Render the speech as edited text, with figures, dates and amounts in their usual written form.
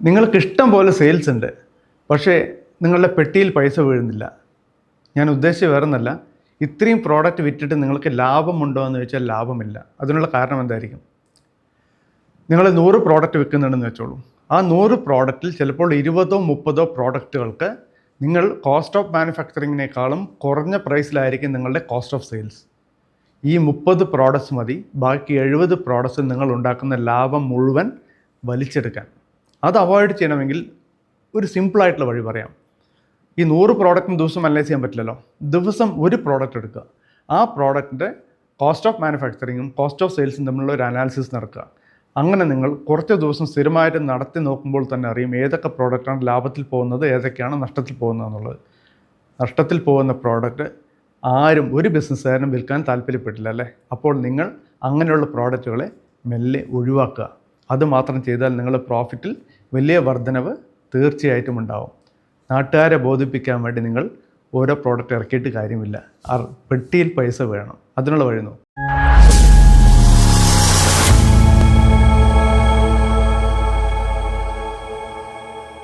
നിങ്ങൾക്ക് ഇഷ്ടം പോലെ സെയിൽസ് ഉണ്ട്, പക്ഷേ നിങ്ങളുടെ പെട്ടിയിൽ പൈസ വീഴുന്നില്ല. ഞാൻ ഉദ്ദേശിച്ച് വേറൊന്നല്ല, ഇത്രയും പ്രോഡക്റ്റ് വിറ്റിട്ട് നിങ്ങൾക്ക് ലാഭമുണ്ടോ എന്ന് ചോദിച്ചാൽ ലാഭമില്ല. അതിനുള്ള കാരണം എന്തായിരിക്കും? നിങ്ങൾ 100 പ്രോഡക്റ്റ് വിൽക്കുന്നുണ്ടെന്ന് വെച്ചോളൂ. ആ 100 പ്രോഡക്റ്റിൽ ചിലപ്പോൾ 20ഓ 30ഓ പ്രോഡക്റ്റുകൾക്ക് നിങ്ങൾ കോസ്റ്റ് ഓഫ് മാനുഫാക്ചറിങ്ങിനേക്കാളും കുറഞ്ഞ പ്രൈസിലായിരിക്കും നിങ്ങളുടെ കോസ്റ്റ് ഓഫ് സെയിൽസ്. ഈ 30 പ്രോഡക്റ്റ്സ് മതി ബാക്കി 70 പ്രോഡക്റ്റ്സ് നിങ്ങൾ ഉണ്ടാക്കുന്ന ലാഭം മുഴുവൻ വലിച്ചെടുക്കാൻ. അത് അവോയ്ഡ് ചെയ്യണമെങ്കിൽ ഒരു സിമ്പിളായിട്ടുള്ള വഴി പറയാം. ഈ 100 പ്രോഡക്റ്റിന് ദിവസം അനലൈസ് ചെയ്യാൻ പറ്റില്ലല്ലോ. ദിവസം ഒരു പ്രോഡക്റ്റ് എടുക്കുക, ആ പ്രോഡക്റ്റിൻ്റെ കോസ്റ്റ് ഓഫ് മാനുഫാക്ചറിങ്ങും കോസ്റ്റ് ഓഫ് സെയിൽസും തമ്മിലുള്ള ഒരു അനാലിസിസ് നടക്കുക. അങ്ങനെ നിങ്ങൾ കുറച്ച് ദിവസം സ്ഥിരമായിട്ട് നടത്തി നോക്കുമ്പോൾ തന്നെ അറിയും ഏതൊക്കെ പ്രോഡക്റ്റാണ് ലാഭത്തിൽ പോകുന്നത്, ഏതൊക്കെയാണ് നഷ്ടത്തിൽ പോകുന്നത് എന്നുള്ളത്. നഷ്ടത്തിൽ പോകുന്ന പ്രോഡക്റ്റ് ആരും ഒരു ബിസിനസ്സുകാരനും വിൽക്കാൻ താല്പര്യപ്പെട്ടില്ല അല്ലേ? അപ്പോൾ നിങ്ങൾ അങ്ങനെയുള്ള പ്രോഡക്റ്റുകളെ മെല്ലെ ഒഴിവാക്കുക. അതുമാത്രം ചെയ്താൽ നിങ്ങളുടെ പ്രോഫിറ്റിൽ വലിയ വർധനവ് തീർച്ചയായിട്ടും ഉണ്ടാവും. നാട്ടുകാരെ ബോധിപ്പിക്കാൻ വേണ്ടി നിങ്ങൾ ഓരോ പ്രോഡക്റ്റ് ഇറക്കിയിട്ട് കാര്യമില്ല. പെട്ടിയിൽ പൈസ വേണം. അതിനുള്ള വഴി നോക്കും.